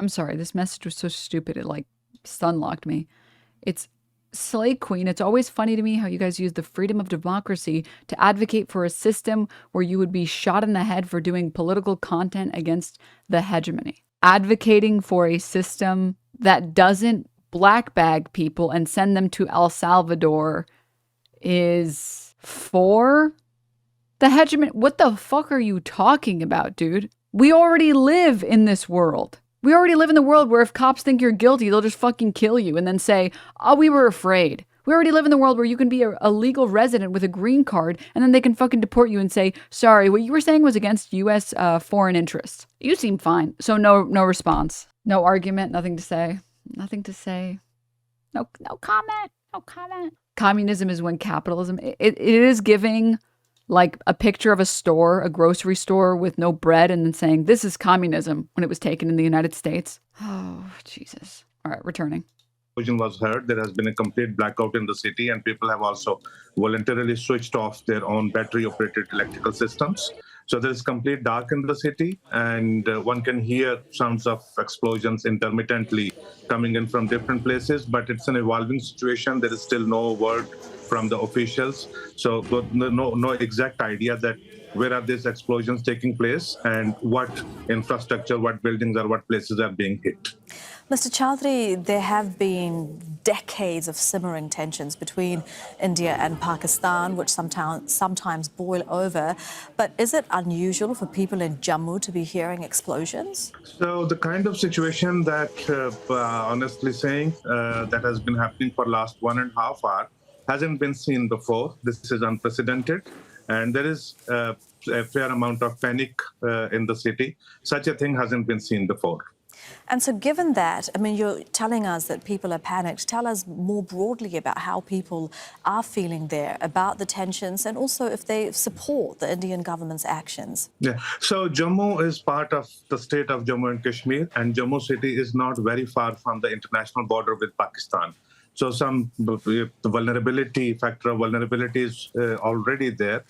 I'm sorry, this message was so stupid. It like stun-locked me. It's Slay Queen. It's always funny to me how you guys use the freedom of democracy to advocate for a system where you would be shot in the head for doing political content against the hegemony. Advocating for a system that doesn't black bag people and send them to El Salvador is for the hegemony. What the fuck are you talking about, dude? We already live in this world. We already live in the world where if cops think you're guilty, they'll just fucking kill you and then say, oh, we were afraid. We already live in the world where you can be a legal resident with a green card and then they can fucking deport you and say, sorry, what you were saying was against U.S. Foreign interests. You seem fine. So no response. No argument. Nothing to say. Nothing to say. No comment. No comment. Communism is when capitalism, it is giving like a picture of a store, a grocery store with no bread and then saying, this is communism when it was taken in the United States. Oh, Jesus. All right, returning. Was heard. There has been a complete blackout in the city, and people have also voluntarily switched off their own battery-operated electrical systems. So there is complete dark in the city, and one can hear sounds of explosions intermittently coming in from different places, but it's an evolving situation. There is still no word from the officials. So no exact idea that where are these explosions taking place and what infrastructure, what buildings or what places are being hit. Mr. Chaudhry, there have been decades of simmering tensions between India and Pakistan, which sometimes boil over. But is it unusual for people in Jammu to be hearing explosions? So the kind of situation that, honestly saying, that has been happening for the last 1.5 hours hasn't been seen before. This is unprecedented. And there is a fair amount of panic in the city. Such a thing hasn't been seen before. And so given that, I mean, you're telling us that people are panicked. Tell us more broadly about how people are feeling there, about the tensions, and also if they support the Indian government's actions. Yeah, so Jammu is part of the state of Jammu and Kashmir, and Jammu city is not very far from the international border with Pakistan. So the vulnerability factor of vulnerability is already there.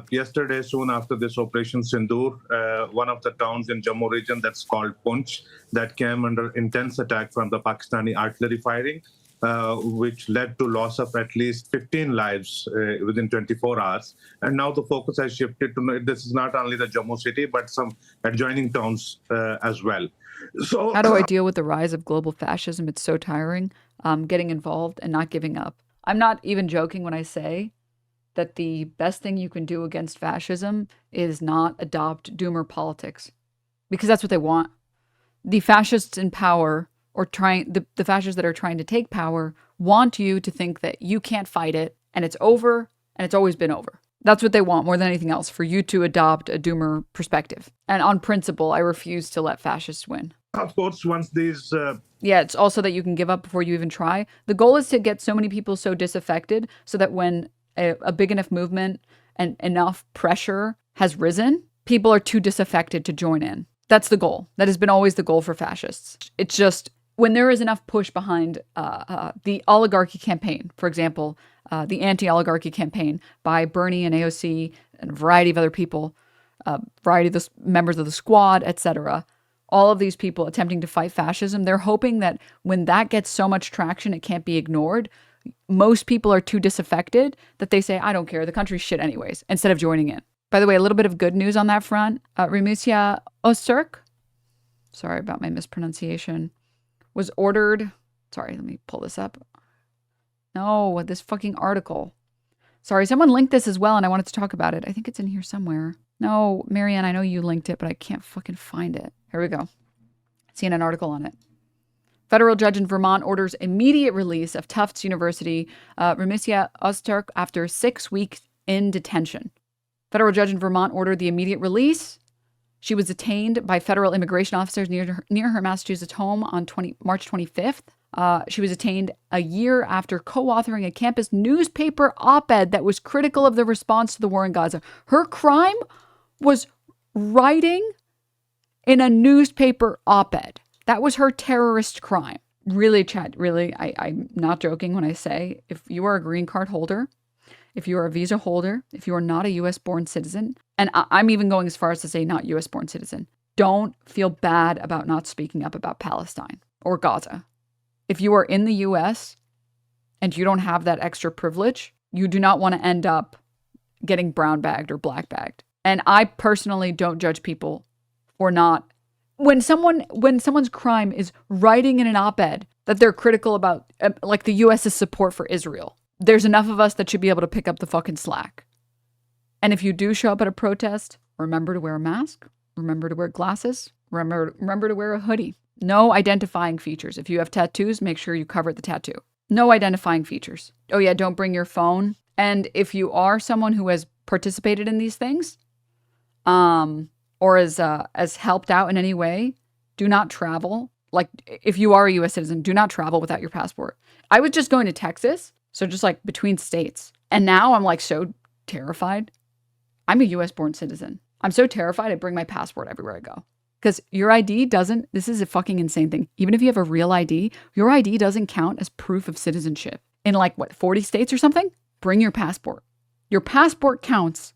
Yesterday, soon after this Operation Sindoor, one of the towns in Jammu region that's called Punch, that came under intense attack from the Pakistani artillery firing, which led to loss of at least 15 lives within 24 hours. And now the focus has shifted to, this is not only the Jammu city, but some adjoining towns as well. So, how do I deal with the rise of global fascism? It's so tiring. Getting involved and not giving up. I'm not even joking when I say that the best thing you can do against fascism is not adopt doomer politics, because that's what they want. The fascists in power, or the fascists that are trying to take power, want you to think that you can't fight it and it's over and it's always been over. That's what they want more than anything else, for you to adopt a doomer perspective. And on principle, I refuse to let fascists win. Of course, once these... Yeah, it's also that you can give up before you even try. The goal is to get so many people so disaffected so that when a big enough movement and enough pressure has risen, people are too disaffected to join in. That's the goal. That has been always the goal for fascists. It's just when there is enough push behind the oligarchy campaign, for example, the anti-oligarchy campaign by Bernie and AOC and a variety of other people, variety of the members of the squad, etc., all of these people attempting to fight fascism, they're hoping that when that gets so much traction, it can't be ignored. Most people are too disaffected that they say, I don't care, the country's shit anyways, instead of joining in. By the way, a little bit of good news on that front. Rumeysa Ozturk, sorry about my mispronunciation, was ordered, sorry, let me pull this up. No, this fucking article. Sorry, someone linked this as well and I wanted to talk about it. I think it's in here somewhere. No, Marianne, I know you linked it, but I can't fucking find it. Here we go. CNN article on it. Federal judge in Vermont orders immediate release of Tufts University Rumeysa Ozturk after 6 weeks in detention. Federal judge in Vermont ordered the immediate release. She was detained by federal immigration officers near her Massachusetts home on March 25th. She was detained a year after co-authoring a campus newspaper op-ed that was critical of the response to the war in Gaza. Her crime was writing in a newspaper op-ed. That was her terrorist crime. Really, Chad, really, I'm not joking when I say, if you are a green card holder, if you are a visa holder, if you are not a U.S. born citizen, and I'm even going as far as to say not U.S. born citizen, don't feel bad about not speaking up about Palestine or Gaza. If you are in the US and you don't have that extra privilege, you do not want to end up getting brown bagged or black bagged. And I personally don't judge people for not. When someone's crime is writing in an op-ed that they're critical about, like the US's support for Israel, there's enough of us that should be able to pick up the fucking slack. And if you do show up at a protest, remember to wear a mask, remember to wear glasses, remember to wear a hoodie. No identifying features. If you have tattoos, make sure you cover the tattoo. No identifying features. Oh yeah, don't bring your phone. And if you are someone who has participated in these things, or has helped out in any way, do not travel. Like, if you are a U.S. citizen, do not travel without your passport. I was just going to Texas, so just like between states. And now I'm like so terrified. I'm a U.S. born citizen. I'm so terrified I bring my passport everywhere I go. Because your ID doesn't, this is a fucking insane thing. Even if you have a real ID, your ID doesn't count as proof of citizenship. In like, 40 states or something? Bring your passport. Your passport counts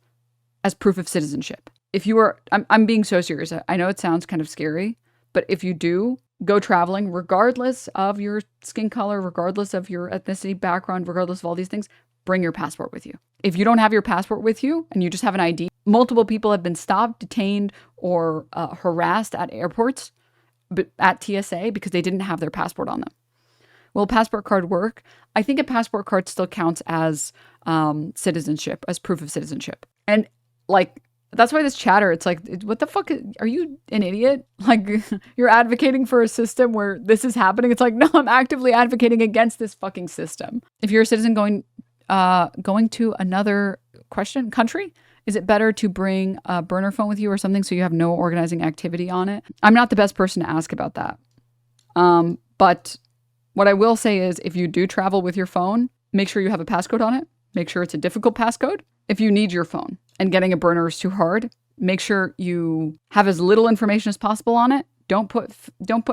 as proof of citizenship. If you are, I'm being so serious. I know it sounds kind of scary, but if you do go traveling, regardless of your skin color, regardless of your ethnicity, background, regardless of all these things, bring your passport with you. If you don't have your passport with you and you just have an ID, multiple people have been stopped, detained, or harassed at airports, at TSA because they didn't have their passport on them. Will a passport card work? I think a passport card still counts as citizenship, as proof of citizenship. And like, that's why this chatter, it's like, what the fuck? Are you an idiot? Like, you're advocating for a system where this is happening. It's like, no, I'm actively advocating against this fucking system. If you're a citizen going to another country, is it better to bring a burner phone with you or something so you have no organizing activity on it? I'm not the best person to ask about that. But what I will say is, if you do travel with your phone, make sure you have a passcode on it. Make sure it's a difficult passcode. If you need your phone and getting a burner is too hard, make sure you have as little information as possible on it. Don't put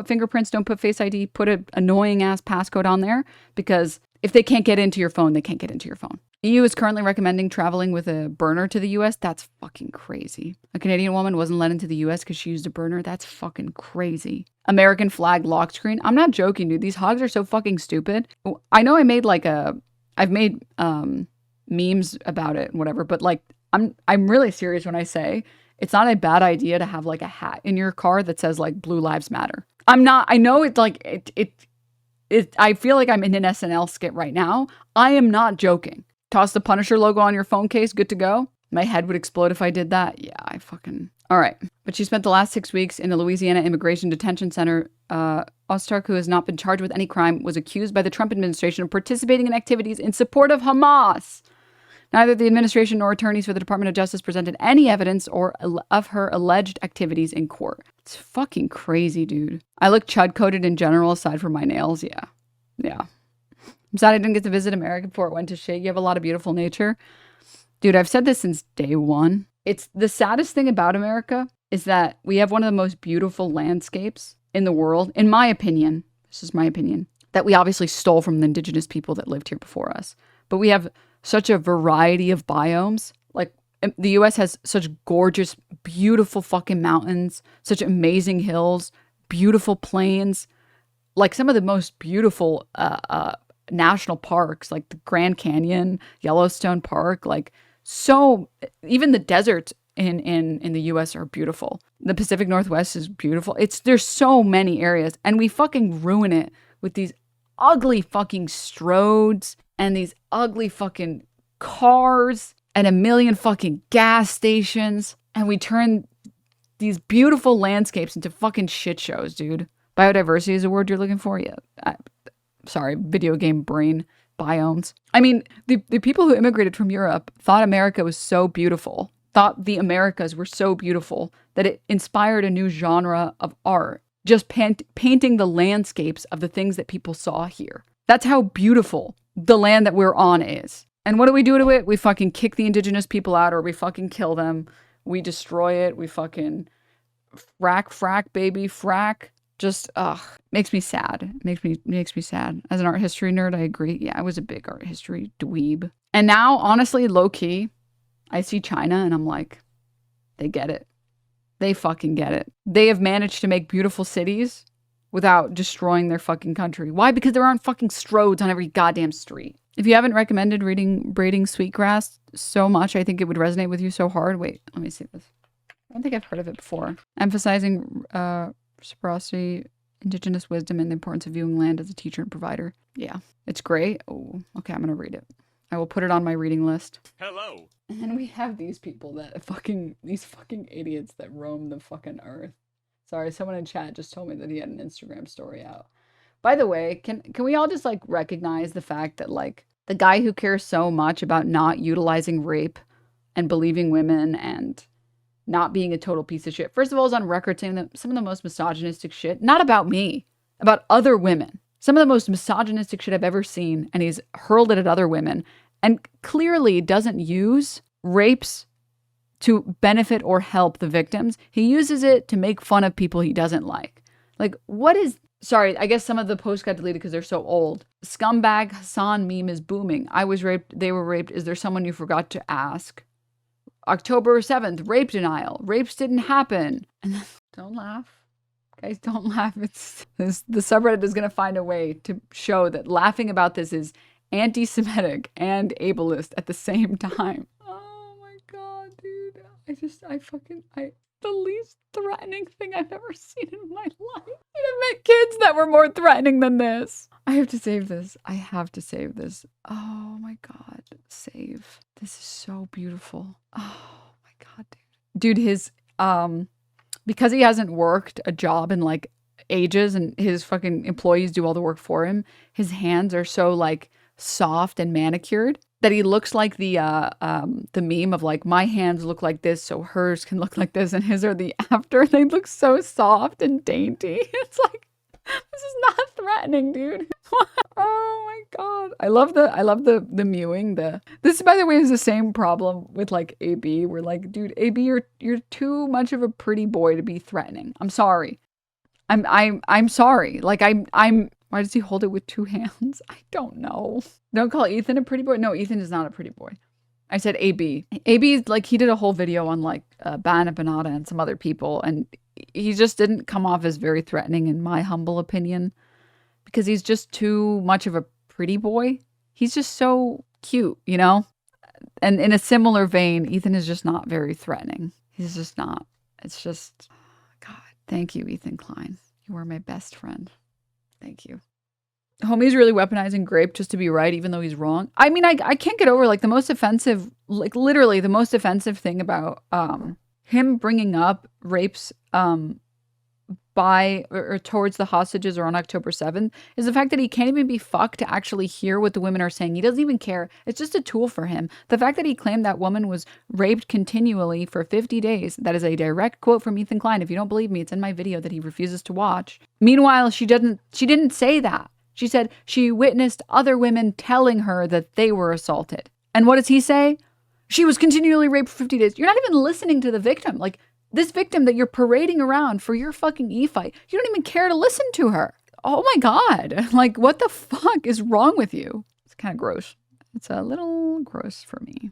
fingerprints, don't put Face ID, put an annoying ass passcode on there, because if they can't get into your phone, they can't get into your phone. EU is currently recommending traveling with a burner to the US. That's fucking crazy. A Canadian woman wasn't let into the US because she used a burner. That's fucking crazy. American flag lock screen. I'm not joking, dude. These hogs are so fucking stupid. I know I've made memes about it and whatever, but like, I'm really serious when I say it's not a bad idea to have like a hat in your car that says like Blue Lives Matter. I know it's like, I feel like I'm in an SNL skit right now. I am not joking. Toss the Punisher logo on your phone case, good to go. My head would explode if I did that. Yeah, all right. But she spent the last 6 weeks in a Louisiana immigration detention center. Ozturk, who has not been charged with any crime, was accused by the Trump administration of participating in activities in support of Hamas. Neither the administration nor attorneys for the Department of Justice presented any evidence of her alleged activities in court. It's fucking crazy, dude. I look chud-coated in general, aside from my nails. Yeah. I'm sad I didn't get to visit America before it went to shit. You have a lot of beautiful nature. Dude, I've said this since day one. It's the saddest thing about America is that we have one of the most beautiful landscapes in the world, in my opinion. This is my opinion. That we obviously stole from the indigenous people that lived here before us. But we have such a variety of biomes. Like, the US has such gorgeous, beautiful fucking mountains, such amazing hills, beautiful plains, like some of the most beautiful national parks, like the Grand Canyon, Yellowstone Park, like so even the deserts in the US are beautiful. The Pacific Northwest is beautiful. There's so many areas, and we fucking ruin it with these ugly fucking stroads and these ugly fucking cars and a million fucking gas stations, and we turn these beautiful landscapes into fucking shit shows, dude. Biodiversity is a word you're looking for? Yeah. Sorry, video game brain. Biomes. I mean, the people who immigrated from Europe thought America was so beautiful, thought the Americas were so beautiful that it inspired a new genre of art, just painting the landscapes of the things that people saw here. That's how beautiful the land that we're on is. And what do we do to it? We fucking kick the indigenous people out, or we fucking kill them. We destroy it. We fucking frack, baby, frack. Just, makes me sad. Makes me sad. As an art history nerd, I agree. Yeah, I was a big art history dweeb. And now, honestly, low key, I see China and I'm like, they get it. They fucking get it. They have managed to make beautiful cities without destroying their fucking country. Why? Because there aren't fucking stroads on every goddamn street. If you haven't recommended reading Braiding Sweetgrass so much, I think it would resonate with you so hard. Wait, let me see this. I don't think I've heard of it before. Emphasizing reciprocity, indigenous wisdom, and the importance of viewing land as a teacher and provider. Yeah, it's great. Oh, okay, I'm going to read it. I will put it on my reading list. Hello. And then we have these people that these fucking idiots that roam the fucking earth. Sorry, someone in chat just told me that he had an Instagram story out. By the way, can we all just like recognize the fact that like the guy who cares so much about not utilizing rape and believing women and not being a total piece of shit, first of all, is on record saying that some of the most misogynistic shit, not about me, about other women. Some of the most misogynistic shit I've ever seen, and he's hurled it at other women, and clearly doesn't use rapes to benefit or help the victims. He uses it to make fun of people he doesn't like. Like, what is... Sorry, I guess some of the posts got deleted because they're so old. Scumbag Hassan meme is booming. I was raped, they were raped. Is there someone you forgot to ask? October 7th, rape denial. Rapes didn't happen. And then, don't laugh. Guys, don't laugh. The subreddit is going to find a way to show that laughing about this is anti-Semitic and ableist at the same time. Oh my god, dude. The least threatening thing I've ever seen in my life. I've met kids that were more threatening than this. I have to save this. I have to save this. Oh my god. Save. This is so beautiful. Oh my god, dude. Dude, his, because he hasn't worked a job in like ages and his fucking employees do all the work for him, his hands are so like soft and manicured that he looks like the meme of like, my hands look like this so hers can look like this, and his are the after. They look so soft and dainty. It's like, this is not threatening, dude. Oh my god. I love the mewing. This, by the way, is the same problem with like AB. We're like, dude, AB, you're too much of a pretty boy to be threatening. I'm sorry. I'm sorry. Like I'm why does he hold it with two hands? I don't know. Don't call Ethan a pretty boy. No, Ethan is not a pretty boy. I said AB. AB is like, he did a whole video on like Bana Banata and some other people, and he just didn't come off as very threatening in my humble opinion, because he's just too much of a pretty boy. He's just so cute, you know? And in a similar vein, Ethan is just not very threatening. He's just not. It's just, God, thank you, Ethan Klein. You are my best friend. Thank you. Homie's really weaponizing Grape just to be right, even though he's wrong. I mean, I can't get over like the most offensive, like literally the most offensive thing about him bringing up rapes by or towards the hostages or on October 7th is the fact that he can't even be fucked to actually hear what the women are saying. He doesn't even care. It's just a tool for him. The fact that he claimed that woman was raped continually for 50 days, that is a direct quote from Ethan Klein. If you don't believe me, it's in my video that he refuses to watch. Meanwhile, she didn't say that. She said she witnessed other women telling her that they were assaulted. And what does he say? She was continually raped for 50 days. You're not even listening to the victim. Like, this victim that you're parading around for your fucking e-fight, you don't even care to listen to her. Oh my God. Like, what the fuck is wrong with you? It's kind of gross. It's a little gross for me.